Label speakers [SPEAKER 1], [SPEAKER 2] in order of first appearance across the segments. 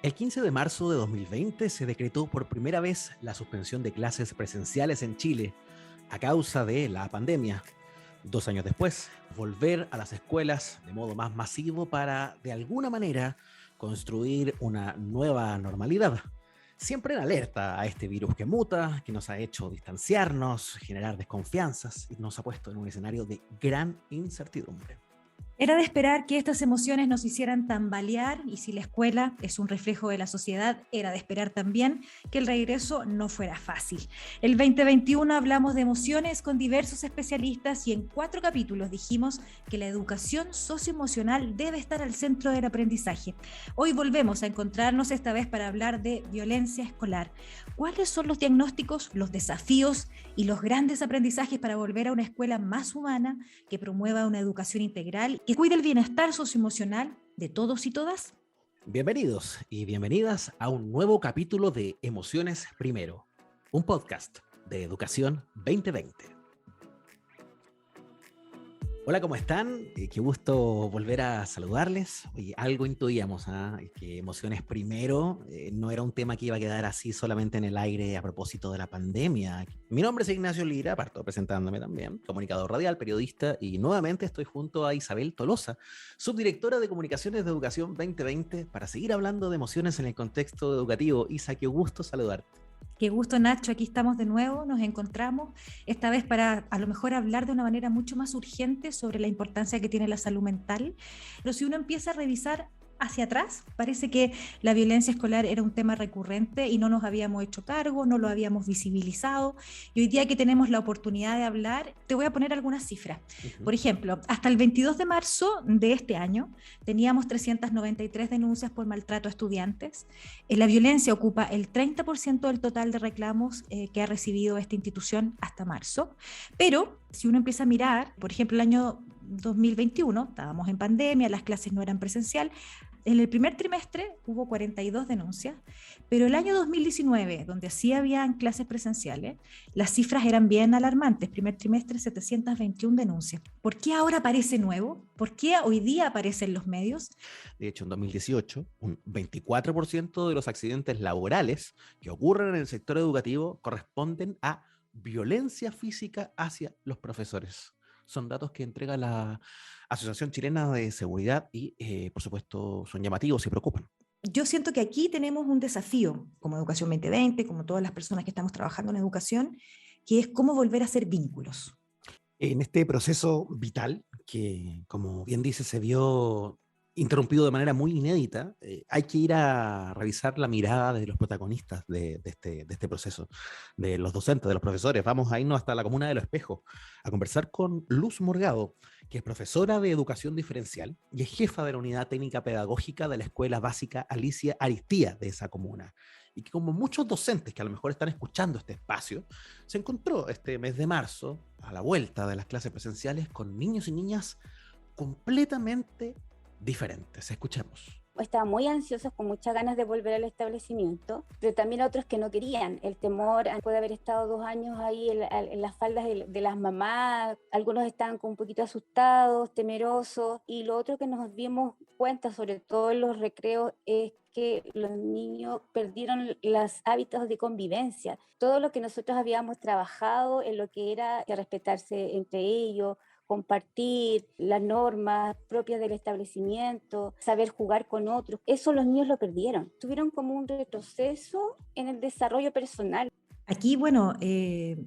[SPEAKER 1] El 15 de marzo de 2020 se decretó por primera vez la suspensión de clases presenciales en Chile a causa de la pandemia. 2 años después, volver a las escuelas de modo más masivo para, de alguna manera, construir una nueva normalidad. Siempre en alerta a este virus que muta, que nos ha hecho distanciarnos, generar desconfianzas y nos ha puesto en un escenario de gran incertidumbre.
[SPEAKER 2] Era de esperar que estas emociones nos hicieran tambalear y si la escuela es un reflejo de la sociedad, era de esperar también que el regreso no fuera fácil. El 2021 hablamos de emociones con diversos especialistas y en 4 capítulos dijimos que la educación socioemocional debe estar al centro del aprendizaje. Hoy volvemos a encontrarnos esta vez para hablar de violencia escolar. ¿Cuáles son los diagnósticos, los desafíos y los grandes aprendizajes para volver a una escuela más humana que promueva una educación integral que cuide el bienestar socioemocional de todos y todas?
[SPEAKER 1] Bienvenidos y bienvenidas a un nuevo capítulo de Emociones Primero, un podcast de Educación 2020. Hola, ¿cómo están? Qué gusto volver a saludarles. Oye, algo intuíamos, que Emociones Primero no era un tema que iba a quedar así solamente en el aire a propósito de la pandemia. Mi nombre es Ignacio Lira, parto presentándome también, comunicador radial, periodista, y nuevamente estoy junto a Isabel Tolosa, subdirectora de Comunicaciones de Educación 2020, para seguir hablando de emociones en el contexto educativo. Isa, qué gusto saludarte.
[SPEAKER 2] Qué gusto, Nacho, aquí estamos de nuevo, nos encontramos, esta vez para a lo mejor hablar de una manera mucho más urgente sobre la importancia que tiene la salud mental. Pero si uno empieza a revisar hacia atrás, parece que la violencia escolar era un tema recurrente y no nos habíamos hecho cargo, no lo habíamos visibilizado. Y hoy día que tenemos la oportunidad de hablar, te voy a poner algunas cifras. Por ejemplo, hasta el 22 de marzo de este año teníamos 393 denuncias por maltrato a estudiantes. La violencia ocupa el 30% del total de reclamos que ha recibido esta institución hasta marzo. Pero si uno empieza a mirar, por ejemplo, el año 2021, estábamos en pandemia, las clases no eran presencial. En el primer trimestre hubo 42 denuncias, pero el año 2019, donde sí habían clases presenciales, las cifras eran bien alarmantes. Primer trimestre, 721 denuncias. ¿Por qué ahora aparece nuevo? ¿Por qué hoy día aparece en los medios?
[SPEAKER 1] De hecho, en 2018, un 24% de los accidentes laborales que ocurren en el sector educativo corresponden a violencia física hacia los profesores. Son datos que entrega la Asociación Chilena de Seguridad y, por supuesto, son llamativos y preocupan.
[SPEAKER 2] Yo siento que aquí tenemos un desafío como Educación 2020, como todas las personas que estamos trabajando en educación, que es cómo volver a hacer vínculos.
[SPEAKER 1] En este proceso vital, que como bien dice, se vio interrumpido de manera muy inédita, hay que ir a revisar la mirada de los protagonistas de este proceso, de los docentes, de los profesores. Vamos a irnos hasta la comuna de Los Espejos a conversar con Luz Morgado, que es profesora de educación diferencial y es jefa de la unidad técnica pedagógica de la escuela básica Alicia Aristía de esa comuna. Y que como muchos docentes que a lo mejor están escuchando este espacio, se encontró este mes de marzo, a la vuelta de las clases presenciales, con niños y niñas completamente diferentes. Escuchemos.
[SPEAKER 3] Estaban muy ansiosos, con muchas ganas de volver al establecimiento, pero también otros que no querían. El temor puede haber estado 2 años ahí en las faldas de las mamás. Algunos estaban un poquito asustados, temerosos, y lo otro que nos dimos cuenta, sobre todo en los recreos, es que los niños perdieron los hábitos de convivencia. Todo lo que nosotros habíamos trabajado en lo que era respetarse entre ellos, compartir las normas propias del establecimiento, saber jugar con otros. Eso los niños lo perdieron. Tuvieron como un retroceso en el desarrollo personal.
[SPEAKER 2] Aquí, bueno,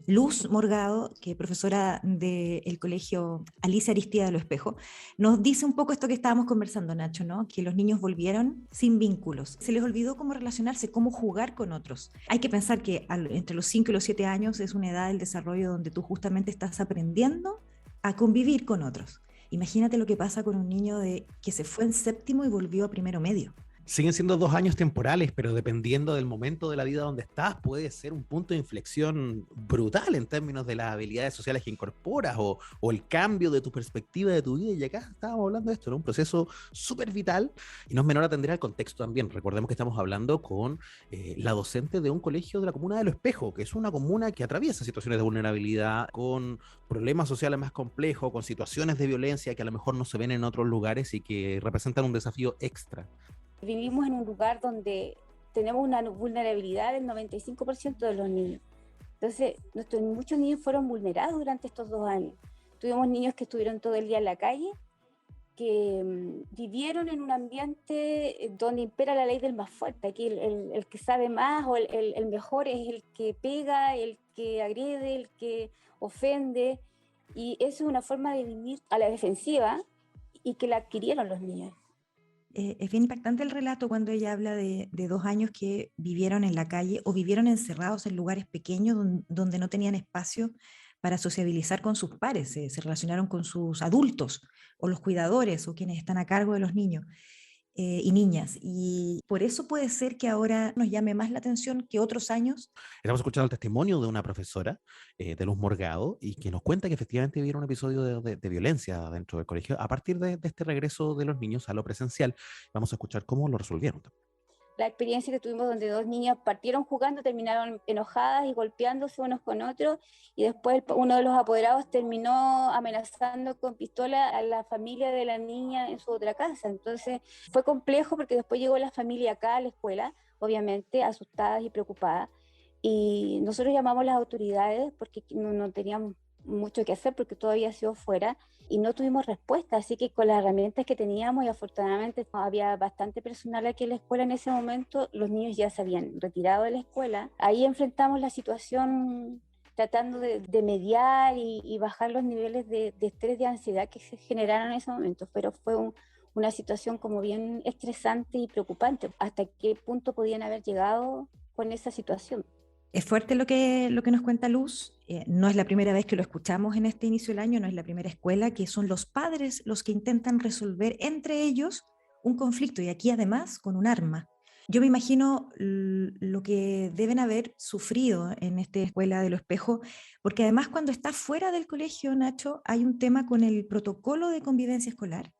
[SPEAKER 2] Luz Morgado, que es profesora del colegio Alicia Aristía de Los Espejos, nos dice un poco esto que estábamos conversando, Nacho, ¿no? Que los niños volvieron sin vínculos. Se les olvidó cómo relacionarse, cómo jugar con otros. Hay que pensar que entre los 5 y los 7 años es una edad del desarrollo donde tú justamente estás aprendiendo a convivir con otros. Imagínate lo que pasa con un niño que se fue en séptimo y volvió a primero medio.
[SPEAKER 1] Siguen siendo 2 años temporales, pero dependiendo del momento de la vida donde estás, puede ser un punto de inflexión brutal en términos de las habilidades sociales que incorporas o el cambio de tu perspectiva de tu vida. Y acá estábamos hablando de esto, ¿no? Un proceso súper vital y no es menor atender al contexto también. Recordemos que estamos hablando con la docente de un colegio de la comuna de Lo Espejo, que es una comuna que atraviesa situaciones de vulnerabilidad, con problemas sociales más complejos, con situaciones de violencia que a lo mejor no se ven en otros lugares y que representan un desafío extra.
[SPEAKER 3] Vivimos en un lugar donde tenemos una vulnerabilidad del 95% de los niños. Entonces, muchos niños fueron vulnerados durante estos 2 años. Tuvimos niños que estuvieron todo el día en la calle, que vivieron en un ambiente donde impera la ley del más fuerte. Aquí el que sabe más o el mejor es el que pega, el que agrede, el que ofende. Y eso es una forma de vivir a la defensiva y que la adquirieron los niños.
[SPEAKER 2] Es bien impactante el relato cuando ella habla de 2 años que vivieron en la calle o vivieron encerrados en lugares pequeños donde no tenían espacio para sociabilizar con sus pares, se relacionaron con sus adultos o los cuidadores o quienes están a cargo de los niños y niñas. Y por eso puede ser que ahora nos llame más la atención que otros años.
[SPEAKER 1] Estamos escuchando el testimonio de una profesora, de Luz Morgado, y que nos cuenta que efectivamente vivieron un episodio de violencia dentro del colegio a partir de este regreso de los niños a lo presencial. Vamos a escuchar cómo lo resolvieron.
[SPEAKER 3] La experiencia que tuvimos donde 2 niñas partieron jugando, terminaron enojadas y golpeándose unos con otros, y después uno de los apoderados terminó amenazando con pistola a la familia de la niña en su otra casa. Entonces fue complejo porque después llegó la familia acá a la escuela, obviamente asustadas y preocupadas, y nosotros llamamos a las autoridades porque no teníamos mucho que hacer porque todo había sido fuera y no tuvimos respuesta, así que con las herramientas que teníamos, y afortunadamente había bastante personal aquí en la escuela en ese momento, los niños ya se habían retirado de la escuela. Ahí enfrentamos la situación tratando de mediar y bajar los niveles de estrés, de ansiedad que se generaron en ese momento, pero fue una situación como bien estresante y preocupante. ¿Hasta qué punto podían haber llegado con esa situación?
[SPEAKER 2] Es fuerte lo que nos cuenta Luz. No es la primera vez que lo escuchamos en este inicio del año, no es la primera escuela, que son los padres los que intentan resolver entre ellos un conflicto y aquí además con un arma. Yo me imagino lo que deben haber sufrido en esta escuela de Lo Espejo, porque además cuando está fuera del colegio, Nacho, hay un tema con el protocolo de convivencia escolar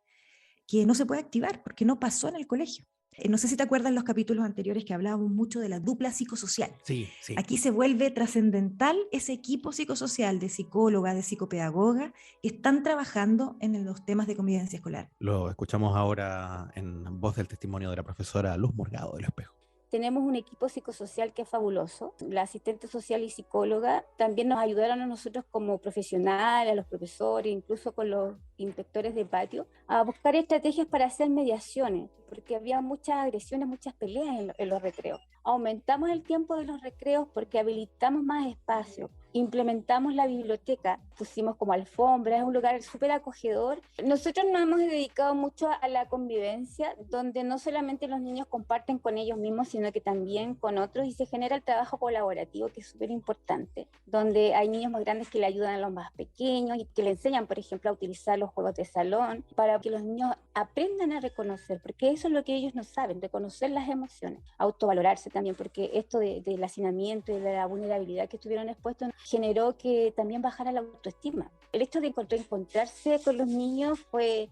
[SPEAKER 2] que no se puede activar porque no pasó en el colegio. No sé si te acuerdas los capítulos anteriores que hablábamos mucho de la dupla psicosocial.
[SPEAKER 1] Sí, sí.
[SPEAKER 2] Aquí se vuelve trascendental ese equipo psicosocial de psicóloga, de psicopedagoga, que están trabajando en los temas de convivencia escolar.
[SPEAKER 1] Lo escuchamos ahora en voz del testimonio de la profesora Luz Morgado del Espejo.
[SPEAKER 3] Tenemos un equipo psicosocial que es fabuloso. La asistente social y psicóloga también nos ayudaron a nosotros como profesionales, a los profesores, incluso con los inspectores de patio, a buscar estrategias para hacer mediaciones, porque había muchas agresiones, muchas peleas en los recreos. Aumentamos el tiempo de los recreos porque habilitamos más espacio. Implementamos la biblioteca, pusimos como alfombra, es un lugar súper acogedor. Nosotros nos hemos dedicado mucho a la convivencia, donde no solamente los niños comparten con ellos mismos, sino que también con otros, y se genera el trabajo colaborativo, que es súper importante, donde hay niños más grandes que le ayudan a los más pequeños y que le enseñan, por ejemplo, a utilizar los juegos de salón, para que los niños aprendan a reconocer, porque eso es lo que ellos no saben, reconocer las emociones, autovalorarse también, porque esto del hacinamiento y de la vulnerabilidad que estuvieron expuestos generó que también bajara la autoestima. El hecho de encontrarse con los niños fue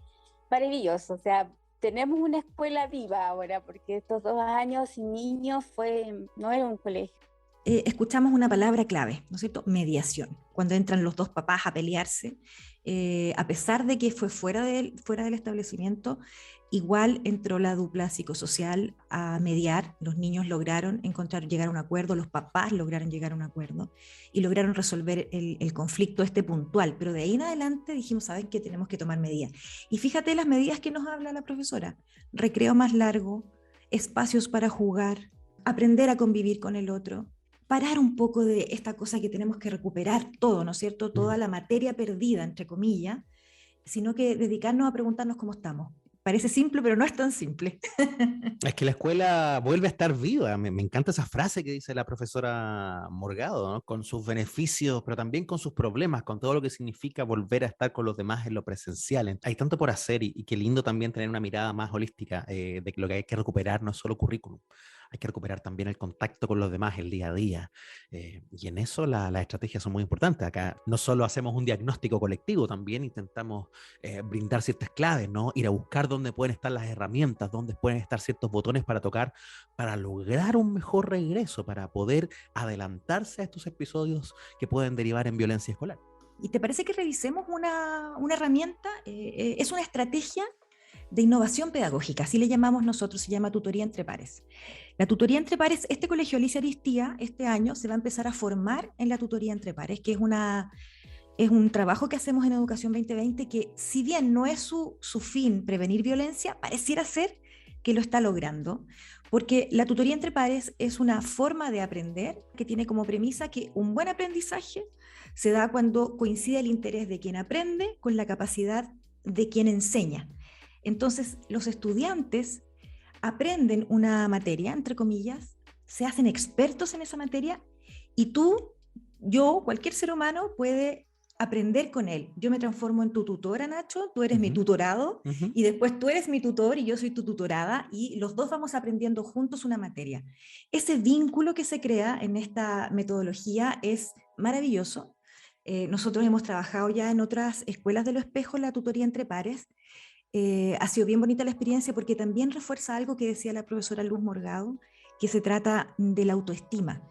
[SPEAKER 3] maravilloso. O sea, tenemos una escuela viva ahora, porque estos 2 años sin niños no era un colegio.
[SPEAKER 2] Escuchamos una palabra clave, ¿no es cierto? Mediación. Cuando entran los dos papás a pelearse, a pesar de que fue fuera del establecimiento, igual entró la dupla psicosocial a mediar. Los niños lograron llegar a un acuerdo, los papás lograron llegar a un acuerdo y lograron resolver el conflicto puntual. Pero de ahí en adelante dijimos, ¿saben qué? Tenemos que tomar medidas. Y fíjate las medidas que nos habla la profesora. Recreo más largo, espacios para jugar, aprender a convivir con el otro, parar un poco de esta cosa que tenemos que recuperar todo, ¿no es cierto? Toda la materia perdida, entre comillas, sino que dedicarnos a preguntarnos cómo estamos. Parece simple, pero no es tan simple.
[SPEAKER 1] Es que la escuela vuelve a estar viva. Me encanta esa frase que dice la profesora Morgado, ¿no? Con sus beneficios, pero también con sus problemas, con todo lo que significa volver a estar con los demás en lo presencial. Hay tanto por hacer y qué lindo también tener una mirada más holística de que lo que hay que recuperar no es solo currículum, hay que recuperar también el contacto con los demás, el día a día. Y en eso las estrategias son muy importantes. Acá no solo hacemos un diagnóstico colectivo, también intentamos brindar ciertas claves, ¿no? Ir a buscar dónde pueden estar las herramientas, dónde pueden estar ciertos botones para tocar, para lograr un mejor regreso, para poder adelantarse a estos episodios que pueden derivar en violencia escolar.
[SPEAKER 2] ¿Y te parece que revisemos una herramienta? Es una estrategia de innovación pedagógica, así le llamamos nosotros, se llama tutoría entre pares. La tutoría entre pares, este colegio Alicia Aristía, este año se va a empezar a formar en la tutoría entre pares, que es un trabajo que hacemos en Educación 2020 que, si bien no es su fin prevenir violencia, pareciera ser que lo está logrando, porque la tutoría entre pares es una forma de aprender que tiene como premisa que un buen aprendizaje se da cuando coincide el interés de quien aprende con la capacidad de quien enseña. Entonces, los estudiantes aprenden una materia, entre comillas, se hacen expertos en esa materia y tú, yo, cualquier ser humano puede aprender con él. Yo me transformo en tu tutora, Nacho, tú eres mi tutorado, y después tú eres mi tutor y yo soy tu tutorada, y los dos vamos aprendiendo juntos una materia. Ese vínculo que se crea en esta metodología es maravilloso. Nosotros hemos trabajado ya en otras escuelas de Lo Espejo la tutoría entre pares. Ha sido bien bonita la experiencia porque también refuerza algo que decía la profesora Luz Morgado, que se trata de la autoestima.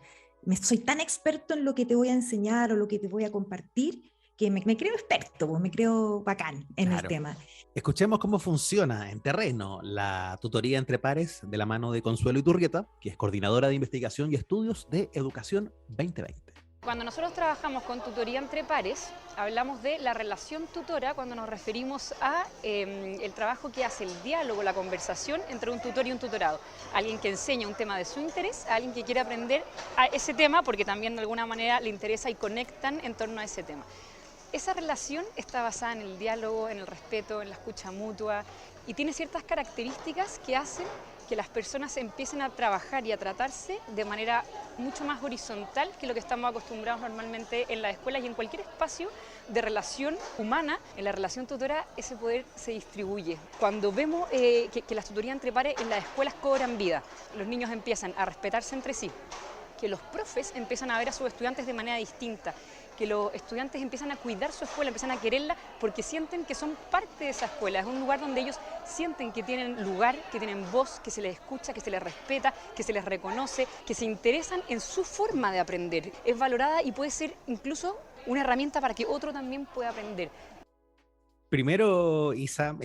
[SPEAKER 2] Soy tan experto en lo que te voy a enseñar o lo que te voy a compartir que me creo experto, me creo bacán en el tema.
[SPEAKER 1] Escuchemos cómo funciona en terreno la tutoría entre pares de la mano de Consuelo Iturrieta, que es coordinadora de investigación y estudios de Educación 2020.
[SPEAKER 4] Cuando nosotros trabajamos con tutoría entre pares, hablamos de la relación tutora cuando nos referimos a el trabajo que hace el diálogo, la conversación entre un tutor y un tutorado. Alguien que enseña un tema de su interés, alguien que quiere aprender a ese tema porque también de alguna manera le interesa y conectan en torno a ese tema. Esa relación está basada en el diálogo, en el respeto, en la escucha mutua y tiene ciertas características que hacen que las personas empiecen a trabajar y a tratarse de manera mucho más horizontal que lo que estamos acostumbrados normalmente en las escuelas y en cualquier espacio de relación humana. En la relación tutora ese poder se distribuye. Cuando vemos que las tutorías entre pares en las escuelas cobran vida, los niños empiezan a respetarse entre sí, que los profes empiezan a ver a sus estudiantes de manera distinta, que los estudiantes empiezan a cuidar su escuela, empiezan a quererla porque sienten que son parte de esa escuela. Es un lugar donde ellos sienten que tienen lugar, que tienen voz, que se les escucha, que se les respeta, que se les reconoce, que se interesan en su forma de aprender. Es valorada y puede ser incluso una herramienta para que otro también pueda aprender.
[SPEAKER 1] Primero, Isa,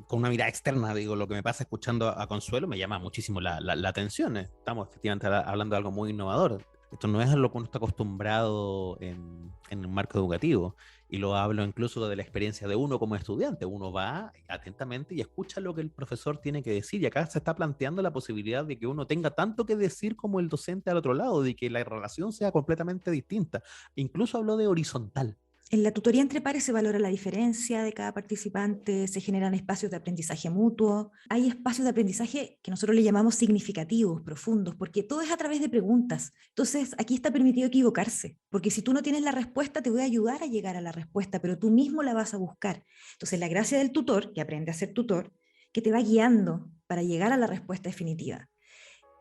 [SPEAKER 1] con una mirada externa, digo, lo que me pasa escuchando a Consuelo me llama muchísimo la atención. Estamos efectivamente hablando de algo muy innovador. Esto no es a lo que uno está acostumbrado en un marco educativo, y lo hablo incluso de la experiencia de uno como estudiante. Uno va atentamente y escucha lo que el profesor tiene que decir, y acá se está planteando la posibilidad de que uno tenga tanto que decir como el docente al otro lado, de que la relación sea completamente distinta. Incluso habló de horizontal.
[SPEAKER 2] En la tutoría entre pares se valora la diferencia de cada participante, se generan espacios de aprendizaje mutuo. Hay espacios de aprendizaje que nosotros le llamamos significativos, profundos, porque todo es a través de preguntas. Entonces, aquí está permitido equivocarse, porque si tú no tienes la respuesta, te voy a ayudar a llegar a la respuesta, pero tú mismo la vas a buscar. Entonces, la gracia del tutor, que aprende a ser tutor, que te va guiando para llegar a la respuesta definitiva.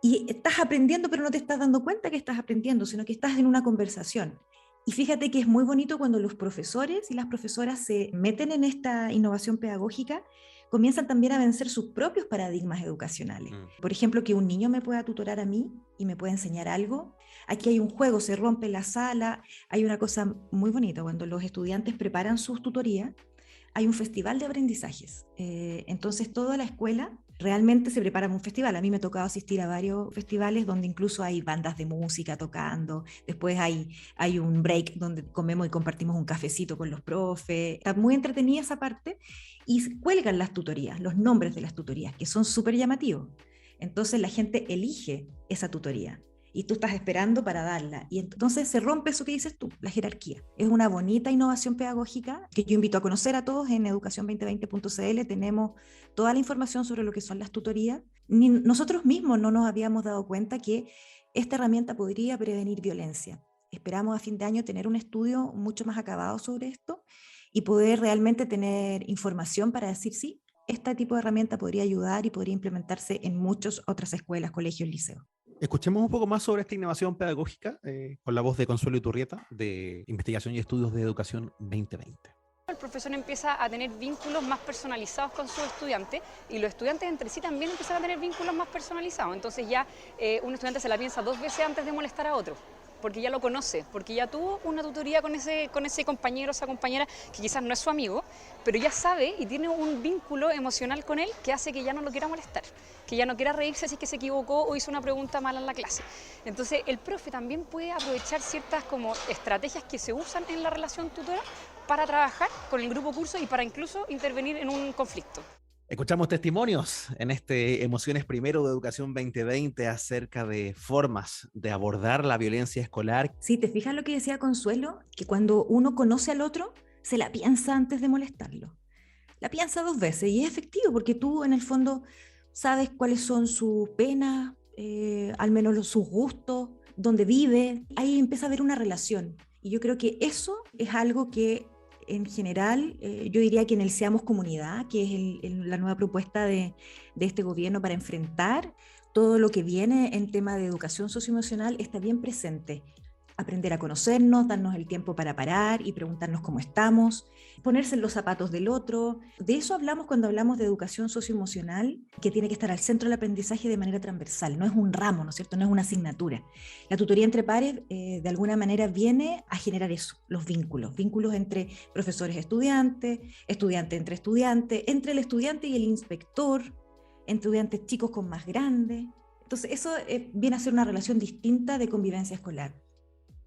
[SPEAKER 2] Y estás aprendiendo, pero no te estás dando cuenta que estás aprendiendo, sino que estás en una conversación. Y fíjate que es muy bonito cuando los profesores y las profesoras se meten en esta innovación pedagógica, comienzan también a vencer sus propios paradigmas educacionales. Por ejemplo, que un niño me pueda tutorar a mí y me pueda enseñar algo. Aquí hay un juego, se rompe la sala. Hay una cosa muy bonita, cuando los estudiantes preparan sus tutorías, hay un festival de aprendizajes. Entonces toda la escuela realmente se prepara un festival. A mí me ha tocado asistir a varios festivales donde incluso hay bandas de música tocando, después hay un break donde comemos y compartimos un cafecito con los profes. Está muy entretenida esa parte, y cuelgan las tutorías, los nombres de las tutorías, que son súper llamativos. Entonces la gente elige esa tutoría. y tú estás esperando para darla. Y entonces se rompe eso que dices tú, la jerarquía. Es una bonita innovación pedagógica que yo invito a conocer a todos en educacion2020.cl. Tenemos toda la información sobre lo que son las tutorías. Ni nosotros mismos no nos habíamos dado cuenta que esta herramienta podría prevenir violencia. Esperamos a fin de año tener un estudio mucho más acabado sobre esto y poder realmente tener información para decir sí, este tipo de herramienta podría ayudar y podría implementarse en muchas otras escuelas, colegios, liceos.
[SPEAKER 1] Escuchemos un poco más sobre esta innovación pedagógica con la voz de Consuelo Iturrieta, de Investigación y Estudios de Educación 2020.
[SPEAKER 4] El profesor empieza a tener vínculos más personalizados con sus estudiantes y los estudiantes entre sí también empiezan a tener vínculos más personalizados. Entonces ya un estudiante se la piensa 2 veces antes de molestar a otro, porque ya lo conoce, porque ya tuvo una tutoría con ese compañero o esa compañera que quizás no es su amigo, pero ya sabe y tiene un vínculo emocional con él que hace que ya no lo quiera molestar, que ya no quiera reírse si es que se equivocó o hizo una pregunta mala en la clase. Entonces el profe también puede aprovechar ciertas como estrategias que se usan en la relación tutora para trabajar con el grupo curso y para incluso intervenir en un conflicto.
[SPEAKER 1] Escuchamos testimonios en este Emociones Primero de Educación 2020 acerca de formas de abordar la violencia escolar.
[SPEAKER 2] Sí, ¿te fijas lo que decía Consuelo? Que cuando uno conoce al otro, se la piensa antes de molestarlo. La piensa 2 veces y es efectivo porque tú en el fondo sabes cuáles son sus penas, al menos sus gustos, dónde vive. Ahí empieza a haber una relación. Y yo creo que eso es algo que en general, yo diría que en el Seamos Comunidad, que es la nueva propuesta de este gobierno para enfrentar todo lo que viene en tema de educación socioemocional, está bien presente. Aprender a conocernos, darnos el tiempo para parar y preguntarnos cómo estamos, ponerse en los zapatos del otro. De eso hablamos cuando hablamos de educación socioemocional, que tiene que estar al centro del aprendizaje de manera transversal. No es un ramo, ¿no es cierto? No es una asignatura. La tutoría entre pares, de alguna manera, viene a generar eso, los vínculos entre profesores estudiantes, estudiante entre estudiantes, entre el estudiante y el inspector, entre estudiantes chicos con más grandes. Entonces, eso viene a ser una relación distinta de convivencia escolar.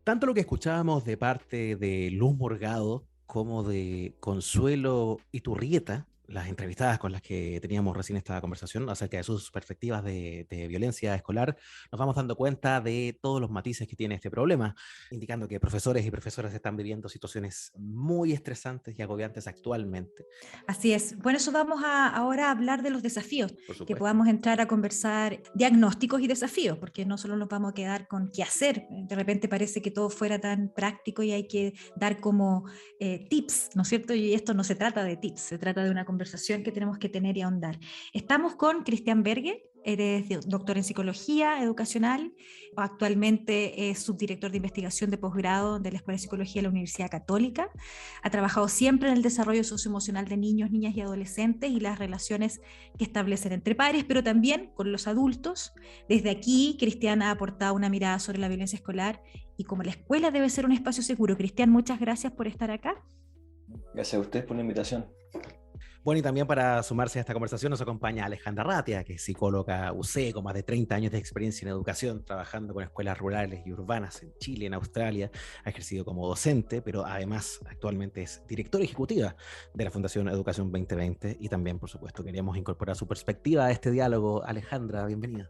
[SPEAKER 1] Tanto lo que escuchábamos de parte de Luz Morgado como de Consuelo Iturrieta, las entrevistadas con las que teníamos recién esta conversación acerca de sus perspectivas de violencia escolar, nos vamos dando cuenta de todos los matices que tiene este problema, indicando que profesores y profesoras están viviendo situaciones muy estresantes y agobiantes actualmente.
[SPEAKER 2] Así es. Bueno, eso vamos ahora a hablar de los desafíos,
[SPEAKER 1] Por
[SPEAKER 2] que
[SPEAKER 1] supuesto.
[SPEAKER 2] podamos entrar a conversar diagnósticos y desafíos, porque no solo nos vamos a quedar con qué hacer. De repente parece que todo fuera tan práctico y hay que dar como tips, ¿no es cierto? Y esto no se trata de tips, se trata de una conversación que tenemos que tener y ahondar. Estamos con Cristian Berger. Eres doctor en psicología educacional, actualmente es subdirector de investigación de posgrado de la Escuela de Psicología de la Universidad Católica. Ha trabajado siempre en el desarrollo socioemocional de niños, niñas y adolescentes y las relaciones que establecen entre pares, pero también con los adultos. Desde aquí, Cristian ha aportado una mirada sobre la violencia escolar y cómo la escuela debe ser un espacio seguro. Cristian, muchas gracias por estar acá.
[SPEAKER 5] Gracias a ustedes por la invitación.
[SPEAKER 1] Bueno, y también para sumarse a esta conversación nos acompaña Alejandra Ratia, que es psicóloga UC, con más de 30 años de experiencia en educación, trabajando con escuelas rurales y urbanas en Chile, en Australia. Ha ejercido como docente, pero además actualmente es directora ejecutiva de la Fundación Educación 2020 y también, por supuesto, queríamos incorporar su perspectiva a este diálogo. Alejandra, bienvenida.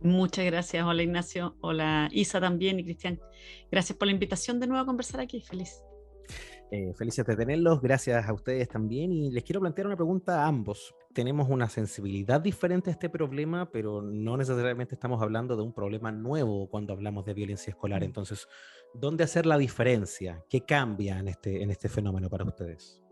[SPEAKER 6] Muchas gracias. Hola Ignacio, hola Isa también y Cristian. Gracias por la invitación de nuevo a conversar aquí, feliz.
[SPEAKER 1] Felices de tenerlos, gracias a ustedes también, y les quiero plantear una pregunta a ambos. Tenemos una sensibilidad diferente a este problema, pero no necesariamente estamos hablando de un problema nuevo cuando hablamos de violencia escolar. Entonces, ¿dónde hacer la diferencia? ¿Qué cambia en este fenómeno para ustedes?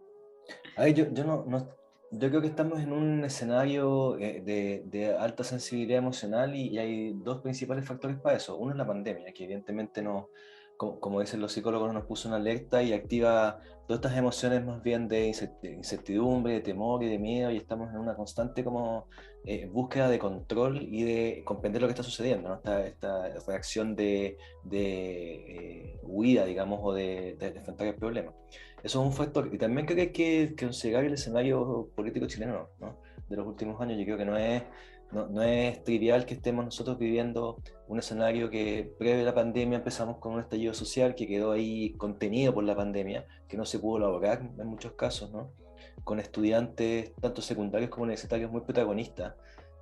[SPEAKER 5] Ay, yo creo que estamos en un escenario de alta sensibilidad emocional y hay 2 principales factores para eso. Uno es la pandemia, que evidentemente no, como dicen los psicólogos, nos puso una alerta y activa todas estas emociones más bien de incertidumbre, de temor y de miedo, y estamos en una constante como búsqueda de control y de comprender lo que está sucediendo, ¿no? Esta reacción de huida, digamos, o de enfrentar el problema. Eso es un factor. Y también creo que hay que considerar el escenario político chileno, ¿no? De los últimos años. Yo creo que no es trivial que estemos nosotros viviendo un escenario que previo a la pandemia empezamos con un estallido social que quedó ahí contenido por la pandemia, que no se pudo lograr en muchos casos, ¿no? Con estudiantes tanto secundarios como universitarios muy protagonistas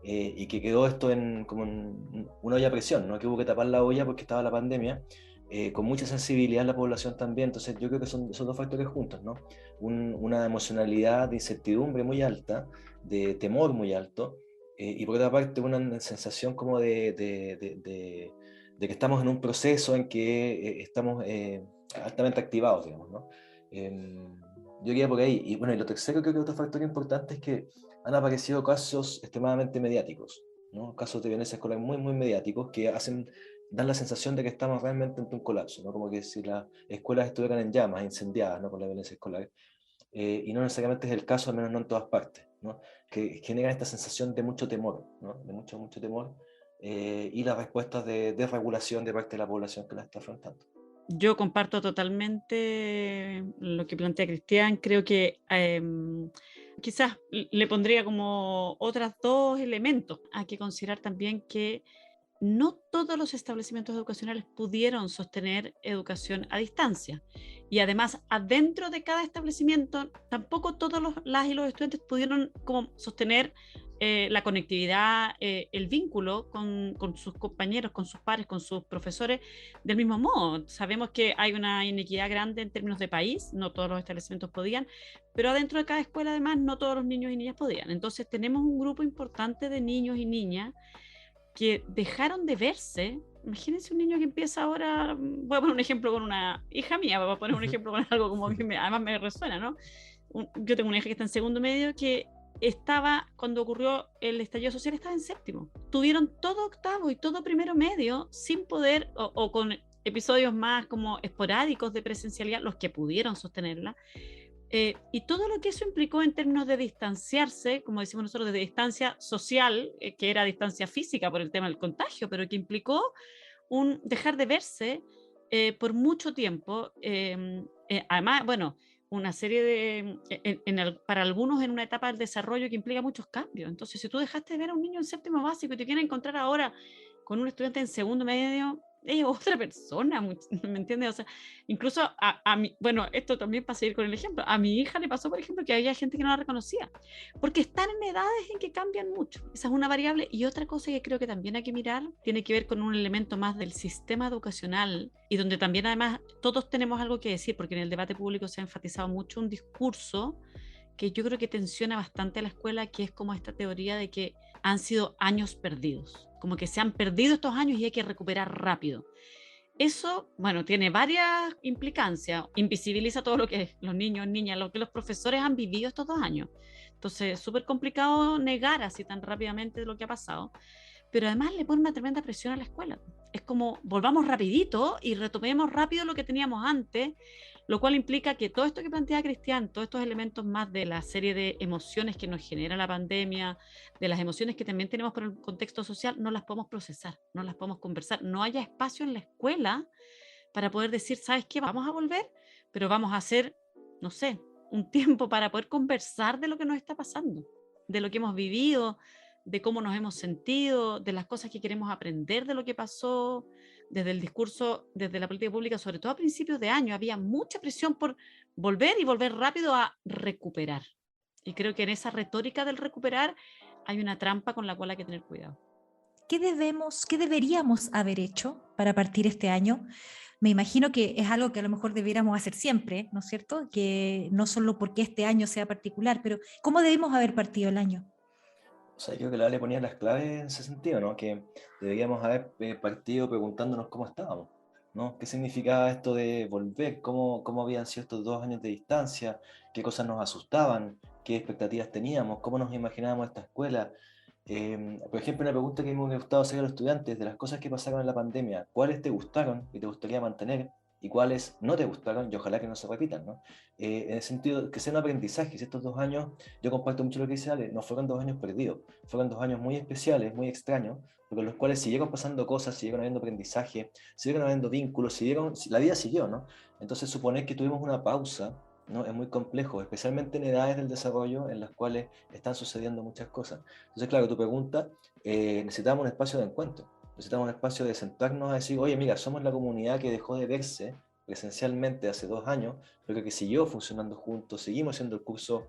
[SPEAKER 5] y que quedó esto como en una olla a presión, ¿no? Que hubo que tapar la olla porque estaba la pandemia, con mucha sensibilidad en la población también. Entonces yo creo que son esos dos factores juntos, ¿no? Una emocionalidad de incertidumbre muy alta, de temor muy alto, y por otra parte una sensación como de que estamos en un proceso en que estamos altamente activados, digamos, ¿no? Yo iría por ahí. Y bueno, y lo tercero, creo que otro factor importante es que han aparecido casos extremadamente mediáticos, ¿no? Casos de violencia escolar muy, muy mediáticos que dan la sensación de que estamos realmente ante un colapso, ¿no? Como que si las escuelas estuvieran en llamas, incendiadas, ¿no? Con la violencia escolar. Y no necesariamente es el caso, al menos no en todas partes, ¿no? Que generan esta sensación de mucho temor, ¿no? De mucho, mucho temor, y las respuestas de desregulación de parte de la población que la está afrontando.
[SPEAKER 6] Yo comparto totalmente lo que plantea Cristian. Creo que quizás le pondría como otros dos elementos. Hay que considerar también que no todos los establecimientos educacionales pudieron sostener educación a distancia. Y además, adentro de cada establecimiento, tampoco todos las y los estudiantes pudieron como sostener la conectividad, el vínculo con sus compañeros, con sus pares, con sus profesores, del mismo modo. Sabemos que hay una inequidad grande en términos de país, no todos los establecimientos podían, pero adentro de cada escuela, además, no todos los niños y niñas podían. Entonces, tenemos un grupo importante de niños y niñas que dejaron de verse. Imagínense un niño que empieza ahora, voy a poner un ejemplo con una hija mía, voy a poner un ejemplo con algo como que además me resuena, ¿no? Yo tengo una hija que está en segundo medio que estaba, cuando ocurrió el estallido social, estaba en séptimo. Tuvieron todo octavo y todo primero medio sin poder, o con episodios más como esporádicos de presencialidad, los que pudieron sostenerla. Y todo lo que eso implicó en términos de distanciarse, como decimos nosotros, de distancia social, que era distancia física por el tema del contagio, pero que implicó un dejar de verse por mucho tiempo. Además, bueno, una serie de, para algunos en una etapa del desarrollo que implica muchos cambios. Entonces, si tú dejaste de ver a un niño en séptimo básico y te quieres encontrar ahora con un estudiante en segundo medio, es otra persona, ¿me entiendes? O sea, incluso a mí, bueno, esto también para seguir con el ejemplo, a mi hija le pasó, por ejemplo, que había gente que no la reconocía, porque están en edades en que cambian mucho. Esa es una variable. Y otra cosa que creo que también hay que mirar tiene que ver con un elemento más del sistema educacional, y donde también además todos tenemos algo que decir, porque en el debate público se ha enfatizado mucho un discurso que yo creo que tensiona bastante a la escuela, que es como esta teoría de que han sido años perdidos, como que se han perdido estos años y hay que recuperar rápido. Eso, bueno, tiene varias implicancias, invisibiliza todo lo que los niños, niñas, lo que los profesores han vivido estos 2 años. Entonces, es súper complicado negar así tan rápidamente lo que ha pasado, pero además le pone una tremenda presión a la escuela. Es como volvamos rapidito y retomemos rápido lo que teníamos antes, lo cual implica que todo esto que plantea Cristian, todos estos elementos más de la serie de emociones que nos genera la pandemia, de las emociones que también tenemos por el contexto social, no las podemos procesar, no las podemos conversar. No haya espacio en la escuela para poder decir, ¿sabes qué? Vamos a volver, pero vamos a hacer, no sé, un tiempo para poder conversar de lo que nos está pasando, de lo que hemos vivido, de cómo nos hemos sentido, de las cosas que queremos aprender de lo que pasó, desde el discurso, desde la política pública, sobre todo a principios de año, había mucha presión por volver y volver rápido a recuperar. Y creo que en esa retórica del recuperar hay una trampa con la cual hay que tener cuidado.
[SPEAKER 2] ¿Qué deberíamos haber hecho para partir este año? Me imagino que es algo que a lo mejor debiéramos hacer siempre, ¿no es cierto? Que no solo porque este año sea particular, pero ¿cómo debemos haber partido el año?
[SPEAKER 5] O sea, yo creo que la Ale ponía las claves en ese sentido, ¿no? Que deberíamos haber partido preguntándonos cómo estábamos, ¿no? ¿Qué significaba esto de volver? ¿Cómo habían sido estos 2 años de distancia? ¿Qué cosas nos asustaban? ¿Qué expectativas teníamos? ¿Cómo nos imaginábamos esta escuela? Por ejemplo, una pregunta que me hubiera gustado hacer a los estudiantes de las cosas que pasaron en la pandemia, ¿cuáles te gustaron y te gustaría mantener? ¿Y cuáles no te gustaron y ojalá que no se repitan, ¿no? En el sentido que sea un aprendizaje. Si estos 2 años, yo comparto mucho lo que dice Ale, no fueron 2 años perdidos, fueron 2 años muy especiales, muy extraños, porque en los cuales siguieron pasando cosas, siguieron habiendo aprendizaje, siguieron habiendo vínculos, la vida siguió, ¿no? Entonces suponer que tuvimos una pausa, ¿no? Es muy complejo, especialmente en edades del desarrollo en las cuales están sucediendo muchas cosas. Entonces, claro, tu pregunta, necesitamos un espacio de encuentro, necesitamos un espacio de sentarnos a decir, oye, mira, somos la comunidad que dejó de verse presencialmente hace 2 años, pero que siguió funcionando juntos, seguimos haciendo el curso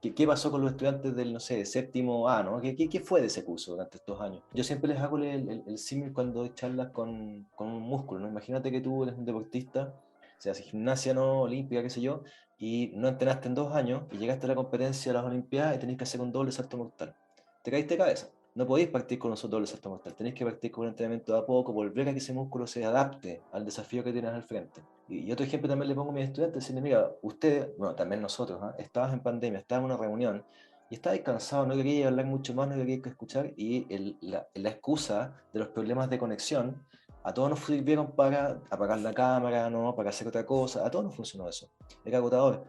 [SPEAKER 5] ¿Qué pasó con los estudiantes del, no sé, séptimo A, ¿no? ¿Qué fue de ese curso durante estos años? Yo siempre les hago el símil cuando charlas con un músculo, ¿no? Imagínate que tú eres un deportista, seas gimnasia, ¿no? Olímpica, qué sé yo, y no entrenaste en 2 años y llegaste a la competencia de las Olimpiadas y tenés que hacer un doble salto mortal. Te caíste de cabeza. No podéis partir con un doble salto mortal, tenéis que partir con un entrenamiento de a poco, volver a que ese músculo se adapte al desafío que tienes al frente. Y otro ejemplo también le pongo a mis estudiantes, decirle, mira, usted, bueno, también nosotros, ¿eh? Estabas en pandemia, estabas en una reunión y estabas cansado, no querías hablar mucho más, no querías escuchar, y la excusa de los problemas de conexión, a todos nos sirvieron para apagar la cámara, ¿no? Para hacer otra cosa, a todos nos funcionó eso. Era agotador.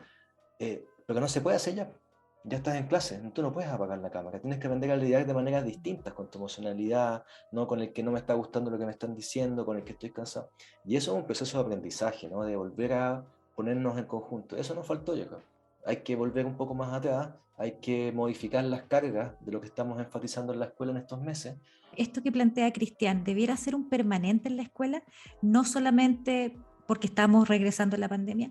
[SPEAKER 5] Lo que no se puede hacer ya. Ya estás en clase, tú no puedes apagar la cámara, tienes que aprender a lidiar de maneras distintas con tu emocionalidad, no con el que no me está gustando lo que me están diciendo, con el que estoy cansado. Y eso es un proceso de aprendizaje, ¿no? De volver a ponernos en conjunto. Eso nos faltó, yo creo. Hay que volver un poco más atrás, hay que modificar las cargas de lo que estamos enfatizando en la escuela en estos meses.
[SPEAKER 2] Esto que plantea Cristian, ¿debiera ser un permanente en la escuela? No solamente porque estamos regresando a la pandemia.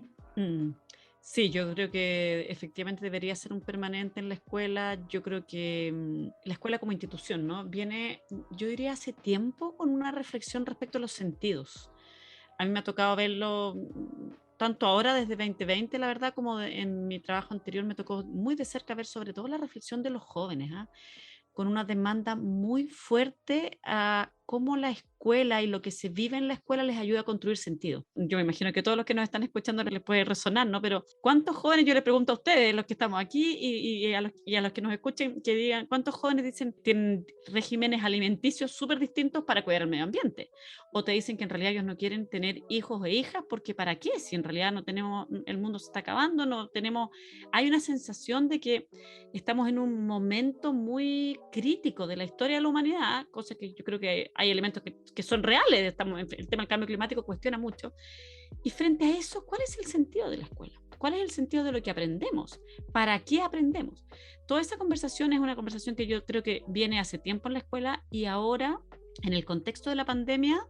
[SPEAKER 6] Sí, yo creo que efectivamente debería ser un permanente en la escuela. Yo creo que la escuela como institución, ¿no? Viene, yo diría, hace tiempo con una reflexión respecto a los sentidos. A mí me ha tocado verlo tanto ahora desde 2020, la verdad, como en mi trabajo anterior me tocó muy de cerca ver sobre todo la reflexión de los jóvenes, ¿ah? Con una demanda muy fuerte a cómo la escuela y lo que se vive en la escuela les ayuda a construir sentido. Yo me imagino que todos los que nos están escuchando les puede resonar, ¿no? Pero ¿cuántos jóvenes, yo les pregunto a ustedes, los que estamos aquí y a los que nos escuchen, que digan, ¿cuántos jóvenes dicen tienen regímenes alimenticios súper distintos para cuidar el medio ambiente? O te dicen que en realidad ellos no quieren tener hijos e hijas porque ¿para qué? Si en realidad no tenemos, el mundo se está acabando, no tenemos, hay una sensación de que estamos en un momento muy crítico de la historia de la humanidad, cosa que yo creo que hay elementos que son reales, estamos, el tema del cambio climático cuestiona mucho, y frente a eso, ¿cuál es el sentido de la escuela? ¿Cuál es el sentido de lo que aprendemos? ¿Para qué aprendemos? Toda esa conversación es una conversación que yo creo que viene hace tiempo en la escuela y ahora, en el contexto de la pandemia,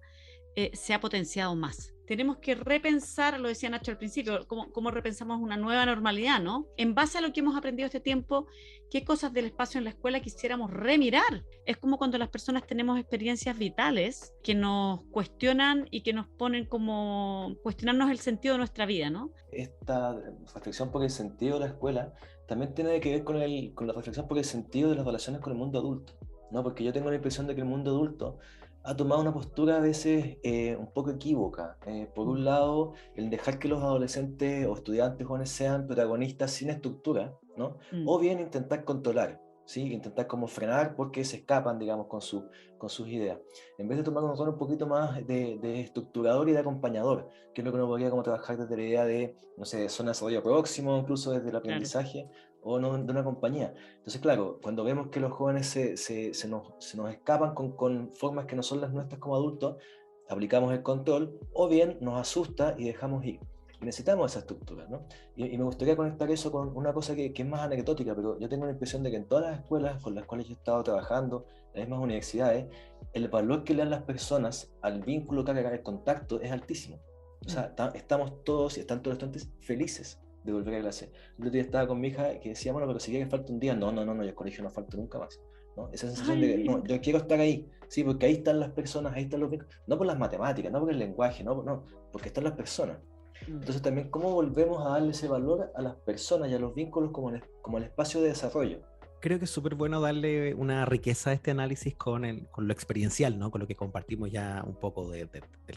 [SPEAKER 6] se ha potenciado más. Tenemos que repensar, lo decía Nacho al principio, cómo repensamos una nueva normalidad, ¿no? En base a lo que hemos aprendido este tiempo, qué cosas del espacio en la escuela quisiéramos remirar. Es como cuando las personas tenemos experiencias vitales que nos cuestionan y que nos ponen como cuestionarnos el sentido de nuestra vida, ¿no?
[SPEAKER 5] Esta reflexión por el sentido de la escuela también tiene que ver con la reflexión por el sentido de las relaciones con el mundo adulto, ¿no? Porque yo tengo la impresión de que el mundo adulto ha tomado una postura a veces un poco equívoca. Por un lado, el dejar que los adolescentes o estudiantes jóvenes sean protagonistas sin estructura, ¿no? O bien intentar controlar, ¿sí? Intentar como frenar porque se escapan, digamos, con sus ideas. En vez de tomar un rol un poquito más de estructurador y de acompañador, que es lo que uno podría como trabajar desde la idea de, no sé, zona de desarrollo próximo, incluso desde el aprendizaje, o no, de una compañía. Entonces, claro, cuando vemos que los jóvenes se nos escapan con formas que no son las nuestras como adultos, aplicamos el control, o bien nos asusta y dejamos ir. Y necesitamos esa estructura, ¿no? Y me gustaría conectar eso con una cosa que es más anecdótica, pero yo tengo la impresión de que en todas las escuelas con las cuales yo he estado trabajando, las mismas universidades, el valor que le dan las personas al vínculo que haga el contacto es altísimo. O sea, estamos todos y están todos los estudiantes felices de volver a clase. El otro día estaba con mi hija que decía, bueno, pero si quiere que falte un día, no, yo al colegio no falto nunca más, ¿no? Esa sensación de que, no, yo quiero estar ahí, sí, porque ahí están las personas, ahí están los vínculos, no por las matemáticas, no por el lenguaje, no, porque están las personas. Entonces también cómo volvemos a darle ese valor a las personas y a los vínculos como el espacio de desarrollo.
[SPEAKER 1] Creo que es súper bueno darle una riqueza a este análisis con lo experiencial, ¿no? Con lo que compartimos ya un poco del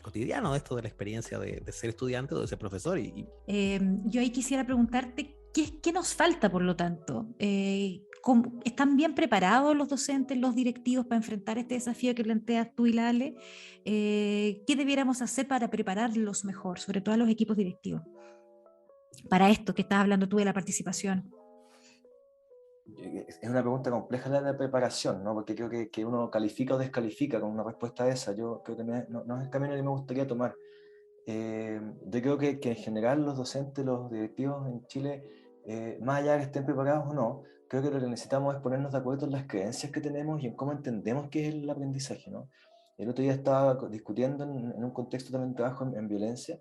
[SPEAKER 1] cotidiano, de esto de la experiencia de ser estudiante o de ser profesor.
[SPEAKER 2] Yo ahí quisiera preguntarte, ¿qué nos falta, por lo tanto? ¿Están bien preparados los docentes, los directivos para enfrentar este desafío que planteas tú y Lale? ¿Qué debiéramos hacer para prepararlos mejor, sobre todo a los equipos directivos? Para esto que estás hablando tú de la participación.
[SPEAKER 5] Es una pregunta compleja la de preparación, ¿no? Porque creo que uno califica o descalifica con una respuesta a esa. Yo creo que no es el camino que me gustaría tomar. Yo creo que en general los docentes, los directivos en Chile, más allá de que estén preparados o no, creo que lo que necesitamos es ponernos de acuerdo en las creencias que tenemos y en cómo entendemos qué es el aprendizaje, ¿no? El otro día estaba discutiendo en un contexto también de trabajo en violencia,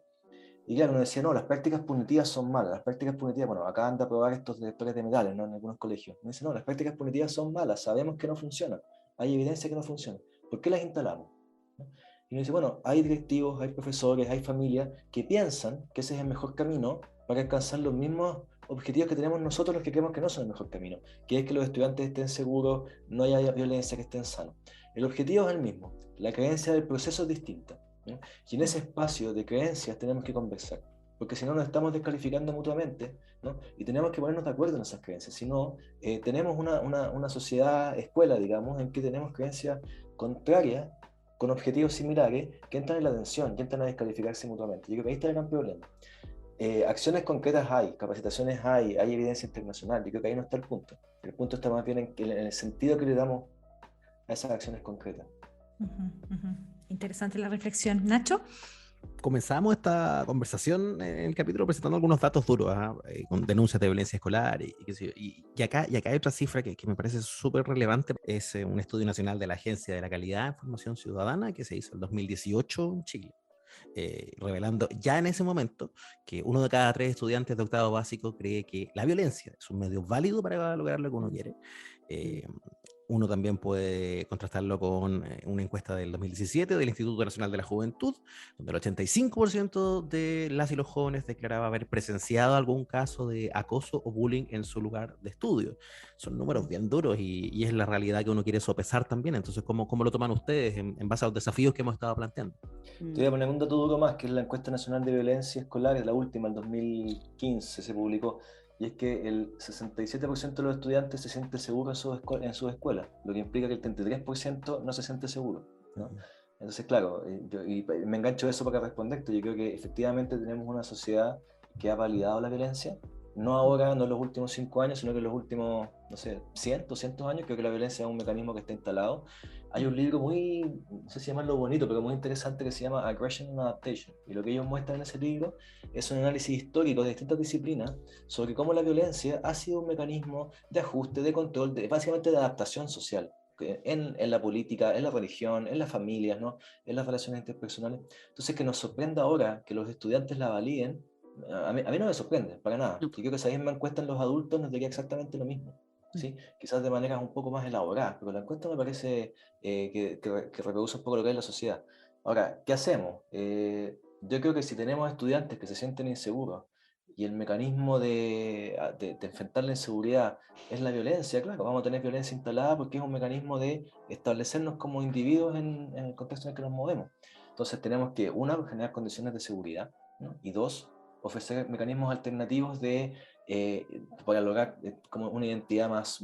[SPEAKER 5] Y claro, uno decía, no, las prácticas punitivas son malas, las prácticas punitivas, bueno, acaban de aprobar estos detectores de metales, ¿no? En algunos colegios. Me dice, no, las prácticas punitivas son malas, sabemos que no funcionan, hay evidencia que no funcionan, ¿por qué las instalamos? ¿No? Y uno dice, bueno, hay directivos, hay profesores, hay familias que piensan que ese es el mejor camino para alcanzar los mismos objetivos que tenemos nosotros, los que creemos que no son el mejor camino, que es que los estudiantes estén seguros, no haya violencia, que estén sanos. El objetivo es el mismo, la creencia del proceso es distinta. ¿No? Y en ese espacio de creencias tenemos que conversar, porque si no nos estamos descalificando mutuamente, ¿no? Y tenemos que ponernos de acuerdo en esas creencias, si no, tenemos una sociedad, escuela, digamos, en que tenemos creencias contrarias, con objetivos similares, que entran en la tensión, que entran a descalificarse mutuamente. Yo creo que ahí está el gran problema. Acciones concretas hay, capacitaciones hay evidencia internacional, yo creo que ahí no está el punto está más bien en el sentido que le damos a esas acciones concretas.
[SPEAKER 2] Interesante la reflexión. Nacho.
[SPEAKER 1] Comenzamos esta conversación en el capítulo presentando algunos datos duros, con denuncias de violencia escolar y acá hay otra cifra que me parece súper relevante, es un estudio nacional de la Agencia de la Calidad de Información Ciudadana que se hizo en 2018 en Chile, revelando ya en ese momento que 1 de cada 3 estudiantes de octavo básico cree que la violencia es un medio válido para lograr lo que uno quiere. Uno también puede contrastarlo con una encuesta del 2017 del Instituto Nacional de la Juventud, donde el 85% de las y los jóvenes declaraba haber presenciado algún caso de acoso o bullying en su lugar de estudio. Son números bien duros y es la realidad que uno quiere sopesar también. Entonces, ¿cómo lo toman ustedes en base a los desafíos que hemos estado planteando?
[SPEAKER 5] Te voy a poner un dato duro más, que es la encuesta nacional de violencia escolar, es la última, en 2015 se publicó, y es que el 67% de los estudiantes se siente seguro en sus escuelas, lo que implica que el 33% no se siente seguro, ¿no? Entonces, claro, y me engancho a eso para responderte. Yo creo que efectivamente tenemos una sociedad que ha validado la violencia, no ahora, no en los últimos 5 años, sino que en los últimos, no sé, 100, 200 años. Creo que la violencia es un mecanismo que está instalado. Hay un libro muy, no sé si llamarlo bonito, pero muy interesante, que se llama Aggression and Adaptation. Y lo que ellos muestran en ese libro es un análisis histórico de distintas disciplinas sobre cómo la violencia ha sido un mecanismo de ajuste, de control, básicamente de adaptación social. En la política, en la religión, en las familias, ¿no? En las relaciones interpersonales. Entonces, que nos sorprenda ahora que los estudiantes la validen, a mí no me sorprende, para nada. Yo creo que esa misma encuesta en los adultos nos diría exactamente lo mismo. ¿Sí? Quizás de maneras un poco más elaboradas, pero la encuesta me parece que reproduce un poco lo que es la sociedad. Ahora, ¿qué hacemos? Yo creo que si tenemos estudiantes que se sienten inseguros y el mecanismo de enfrentar la inseguridad es la violencia, claro, vamos a tener violencia instalada porque es un mecanismo de establecernos como individuos en el contexto en el que nos movemos. Entonces tenemos que, una, generar condiciones de seguridad, ¿no? Y dos, ofrecer mecanismos alternativos para lograr como una identidad más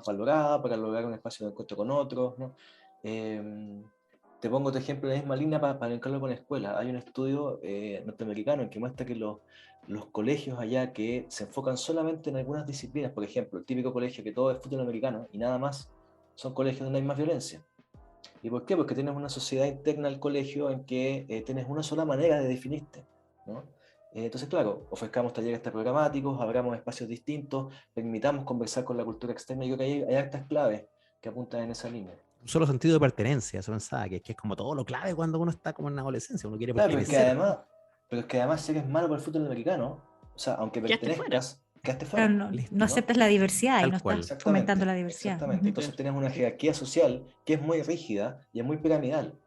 [SPEAKER 5] valorada, para lograr un espacio de encuentro con otros, ¿no? Te pongo otro ejemplo en la misma línea para linkarlo con la escuela. Hay un estudio norteamericano en que muestra que los colegios allá que se enfocan solamente en algunas disciplinas, por ejemplo, el típico colegio que todo es fútbol americano y nada más, son colegios donde hay más violencia. ¿Y por qué? Porque tienes una sociedad interna al colegio en que tienes una sola manera de definirte, ¿no? Entonces, claro, ofrezcamos talleres programáticos, abramos espacios distintos, permitamos conversar con la cultura externa. Yo creo que hay hartas claves que apuntan en esa línea.
[SPEAKER 1] Un solo sentido de pertenencia, eso pensaba, que es como todo lo clave cuando uno está como en la adolescencia, uno quiere
[SPEAKER 5] Claro,
[SPEAKER 1] pertenecer.
[SPEAKER 5] pero es que además si eres malo para el fútbol americano, o sea, aunque pertenezcas, quedaste fuera.
[SPEAKER 2] Claro, no aceptas la diversidad
[SPEAKER 1] Tal
[SPEAKER 2] y no
[SPEAKER 1] cual.
[SPEAKER 2] estás fomentando la diversidad.
[SPEAKER 5] Exactamente. Entonces tienes una jerarquía social que es muy rígida y es muy piramidal.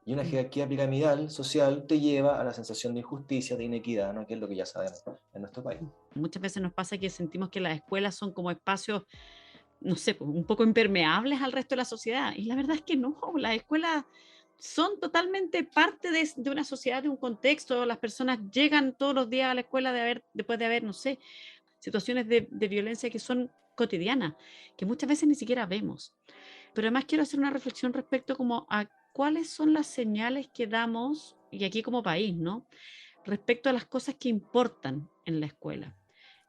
[SPEAKER 5] Y una jerarquía piramidal social te lleva a la sensación de injusticia, de inequidad, ¿no? Que es lo que ya sabemos en nuestro país.
[SPEAKER 6] Muchas veces nos pasa que sentimos que las escuelas son como espacios, no sé, un poco impermeables al resto de la sociedad. Y la verdad es que no, las escuelas son totalmente parte de una sociedad, de un contexto. Las personas llegan todos los días a la escuela después de haber, no sé, situaciones de violencia que son cotidianas, que muchas veces ni siquiera vemos. Pero además quiero hacer una reflexión respecto como a cuáles son las señales que damos, y aquí como país, ¿no? Respecto a las cosas que importan en la escuela.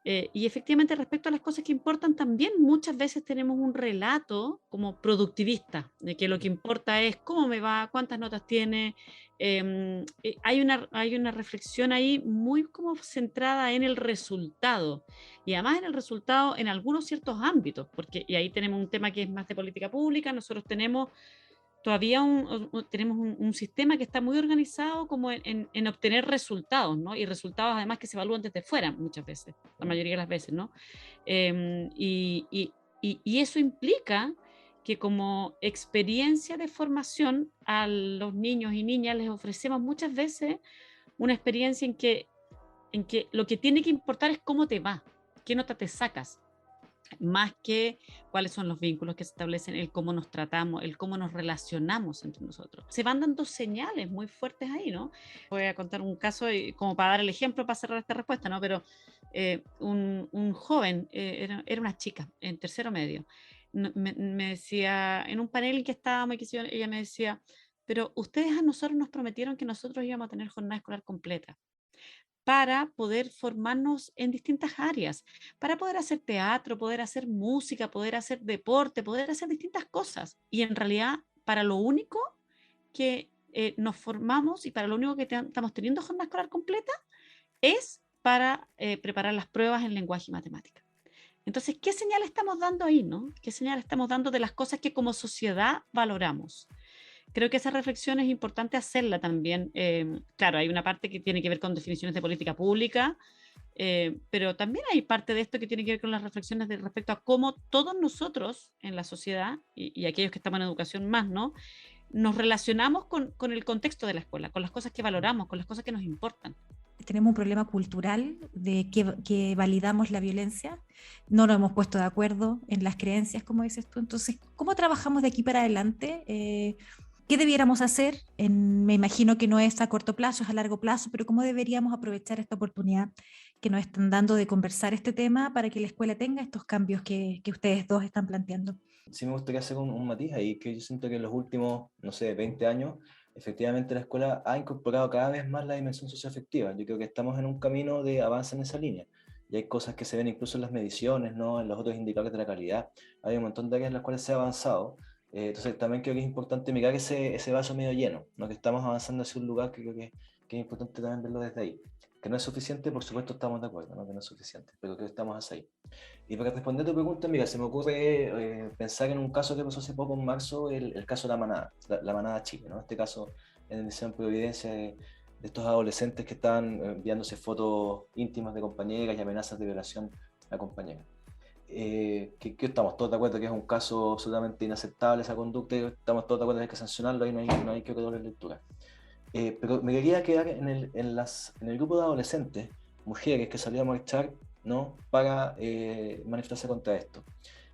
[SPEAKER 6] Y efectivamente, respecto a las cosas que importan, también muchas veces tenemos un relato como productivista, de que lo que importa es cómo me va, cuántas notas tiene. Hay una reflexión ahí muy como centrada en el resultado, y además en el resultado en algunos ciertos ámbitos, y ahí tenemos un tema que es más de política pública. Nosotros tenemos todavía tenemos un sistema que está muy organizado como en obtener resultados, ¿no? Y resultados además que se evalúan desde fuera muchas veces, la mayoría de las veces, ¿no? Y eso implica que como experiencia de formación a los niños y niñas les ofrecemos muchas veces una experiencia en que lo que tiene que importar es cómo te va, qué nota te sacas, más que cuáles son los vínculos que se establecen, el cómo nos tratamos, el cómo nos relacionamos entre nosotros. Se van dando señales muy fuertes ahí, ¿no? Voy a contar un caso como para dar el ejemplo, para cerrar esta respuesta, ¿no? Pero un joven, era una chica en tercero medio, me decía, en un panel en que estábamos, ella me decía, pero ustedes a nosotros nos prometieron que nosotros íbamos a tener jornada escolar completa para poder formarnos en distintas áreas, para poder hacer teatro, poder hacer música, poder hacer deporte, poder hacer distintas cosas. Y en realidad, para lo único que nos formamos y para lo único que estamos teniendo jornada escolar completa es para preparar las pruebas en lenguaje y matemática. Entonces, ¿qué señal estamos dando ahí, no? ¿Qué señal estamos dando de las cosas que como sociedad valoramos? Creo que esa reflexión es importante hacerla también. Claro, hay una parte que tiene que ver con definiciones de política pública, pero también hay parte de esto que tiene que ver con las reflexiones respecto a cómo todos nosotros en la sociedad, y aquellos que estamos en educación más, ¿no? Nos relacionamos con el contexto de la escuela, con las cosas que valoramos, con las cosas que nos importan.
[SPEAKER 2] Tenemos un problema cultural de que validamos la violencia, no nos hemos puesto de acuerdo en las creencias, como dices tú. Entonces, ¿cómo trabajamos de aquí para adelante? ¿Qué debiéramos hacer? Me imagino que no es a corto plazo, es a largo plazo, pero ¿cómo deberíamos aprovechar esta oportunidad que nos están dando de conversar este tema para que la escuela tenga estos cambios que ustedes dos están planteando?
[SPEAKER 5] Sí me gustaría hacer un matiz ahí, que yo siento que en los últimos, no sé, 20 años, efectivamente la escuela ha incorporado cada vez más la dimensión socioafectiva. Yo creo que estamos en un camino de avance en esa línea. Y hay cosas que se ven incluso en las mediciones, ¿no? En los otros indicadores de la calidad. Hay un montón de áreas en las cuales se ha avanzado. Entonces también creo que es importante mirar ese vaso medio lleno, ¿no? Que estamos avanzando hacia un lugar que creo que es importante también verlo desde ahí. Que no es suficiente, por supuesto estamos de acuerdo, ¿no? Que no es suficiente, pero creo que estamos hacia ahí. Y para responder a tu pregunta, mira, se me ocurre pensar en un caso que pasó hace poco en marzo, el caso de la manada, la manada Chile, ¿no? Este caso en el Liceo en Providencia de estos adolescentes que estaban enviándose fotos íntimas de compañeras y amenazas de violación a compañeras. Que estamos todos de acuerdo que es un caso absolutamente inaceptable esa conducta, y estamos todos de acuerdo que hay que sancionarlo y no hay que doble lectura. Pero me quería quedar en el grupo de adolescentes, mujeres que salían a marchar, ¿no? Para manifestarse contra esto.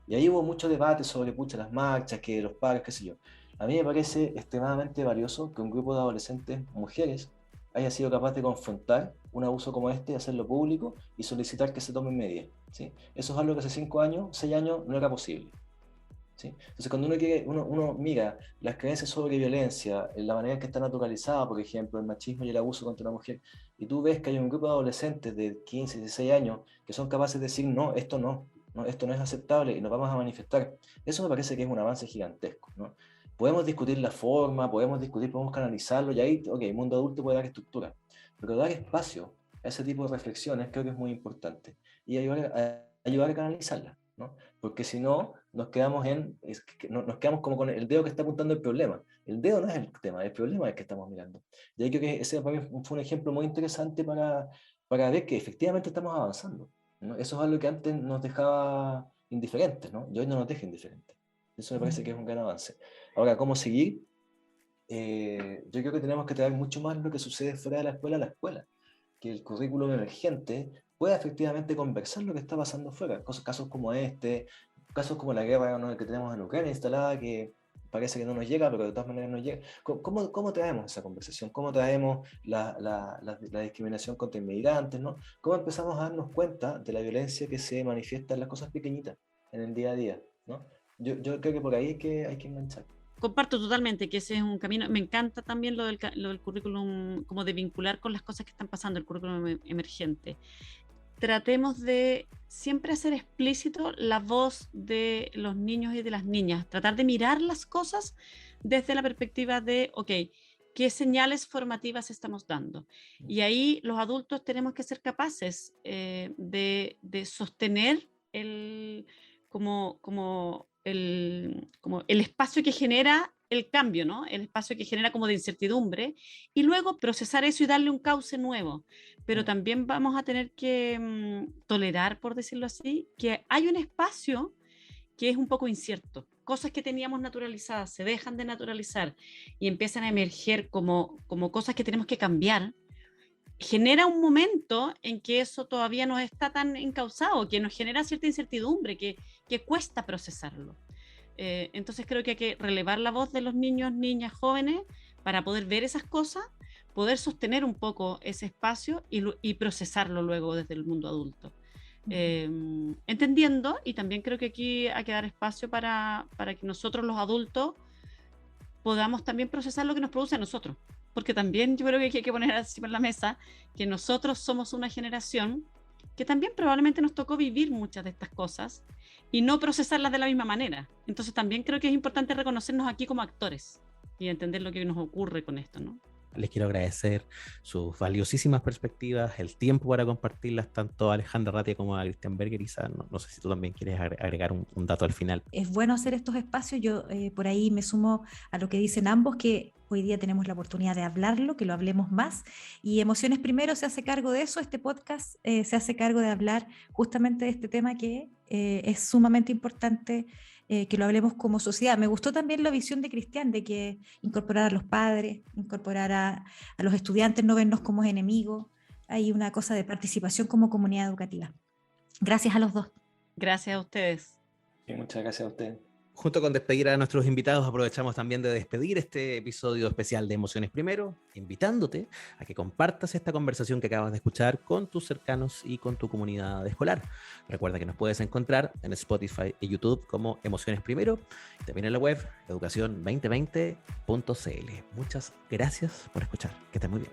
[SPEAKER 5] Y ahí hubo mucho debate sobre las marchas, que los pares, qué sé yo. A mí me parece extremadamente valioso que un grupo de adolescentes, mujeres, haya sido capaz de confrontar un abuso como este, hacerlo público y solicitar que se tomen medidas, ¿sí? Eso es algo que hace 5 años, 6 años no era posible. ¿Sí? Entonces, cuando uno mira las creencias sobre violencia, en la manera en que está naturalizada, por ejemplo, el machismo y el abuso contra la mujer, y tú ves que hay un grupo de adolescentes de 15, 16 años que son capaces de decir, no, esto no, esto no es aceptable y nos vamos a manifestar, eso me parece que es un avance gigantesco, ¿no? Podemos discutir la forma, podemos canalizarlo, y ahí, ok, el mundo adulto puede dar estructura, pero dar espacio a ese tipo de reflexiones creo que es muy importante, y ayudar a canalizarla, ¿no? Porque si no, nos quedamos nos quedamos como con el dedo que está apuntando el problema. El dedo no es el tema, el problema es el que estamos mirando. Y ahí creo que ese para mí fue un ejemplo muy interesante para ver que efectivamente estamos avanzando, ¿no? Eso es algo que antes nos dejaba indiferentes, ¿no? Y hoy no nos deja indiferentes. Eso me parece que es un gran avance. Ahora, ¿cómo seguir? Yo creo que tenemos que traer mucho más lo que sucede fuera de la escuela a la escuela. Que el currículum emergente pueda efectivamente conversar lo que está pasando fuera. Casos como este, casos como la guerra, ¿no?, que tenemos en Ucrania instalada, que parece que no nos llega, pero de todas maneras nos llega. ¿Cómo traemos esa conversación? ¿Cómo traemos la discriminación contra inmigrantes, ¿no? ¿Cómo empezamos a darnos cuenta de la violencia que se manifiesta en las cosas pequeñitas, en el día a día, ¿no? Yo creo que por ahí hay que enganchar.
[SPEAKER 6] Comparto totalmente que ese es un camino. Me encanta también lo del currículum, como de vincular con las cosas que están pasando, el currículum emergente. Tratemos de siempre hacer explícito la voz de los niños y de las niñas, tratar de mirar las cosas desde la perspectiva de, ok, ¿qué señales formativas estamos dando? Y ahí los adultos tenemos que ser capaces de sostener como el espacio que genera el cambio, ¿no? El espacio que genera como de incertidumbre, y luego procesar eso y darle un cauce nuevo. Pero también vamos a tener que tolerar, por decirlo así, que hay un espacio que es un poco incierto. Cosas que teníamos naturalizadas se dejan de naturalizar y empiezan a emerger como cosas que tenemos que cambiar. Genera un momento en que eso todavía no está tan encauzado, que nos genera cierta incertidumbre, que cuesta procesarlo. Entonces creo que hay que relevar la voz de los niños, niñas, jóvenes, para poder ver esas cosas, poder sostener un poco ese espacio y procesarlo luego desde el mundo adulto. Entendiendo, y también creo que aquí hay que dar espacio para que nosotros los adultos podamos también procesar lo que nos produce a nosotros, porque también yo creo que hay que poner así en la mesa que nosotros somos una generación que también probablemente nos tocó vivir muchas de estas cosas y no procesarlas de la misma manera. Entonces también creo que es importante reconocernos aquí como actores y entender lo que nos ocurre con esto, ¿no?
[SPEAKER 1] Les quiero agradecer sus valiosísimas perspectivas, el tiempo para compartirlas, tanto a Alejandra Ratia como a Cristian Berger. Isa, no sé si tú también quieres agregar un dato al final.
[SPEAKER 2] Es bueno hacer estos espacios. Yo por ahí me sumo a lo que dicen ambos, que hoy día tenemos la oportunidad de hablarlo, que lo hablemos más, y Emociones Primero se hace cargo de eso. Este podcast se hace cargo de hablar justamente de este tema que es sumamente importante, que lo hablemos como sociedad. Me gustó también la visión de Cristian, de que incorporar a los padres, incorporar a los estudiantes, no vernos como enemigos. Hay una cosa de participación como comunidad educativa. Gracias a los dos.
[SPEAKER 6] Gracias a ustedes.
[SPEAKER 5] Y muchas gracias a ustedes.
[SPEAKER 1] Junto con despedir a nuestros invitados, aprovechamos también de despedir este episodio especial de Emociones Primero, invitándote a que compartas esta conversación que acabas de escuchar con tus cercanos y con tu comunidad escolar. Recuerda que nos puedes encontrar en Spotify y YouTube como Emociones Primero, y también en la web educacion2020.cl. Muchas gracias por escuchar. Que estés muy bien.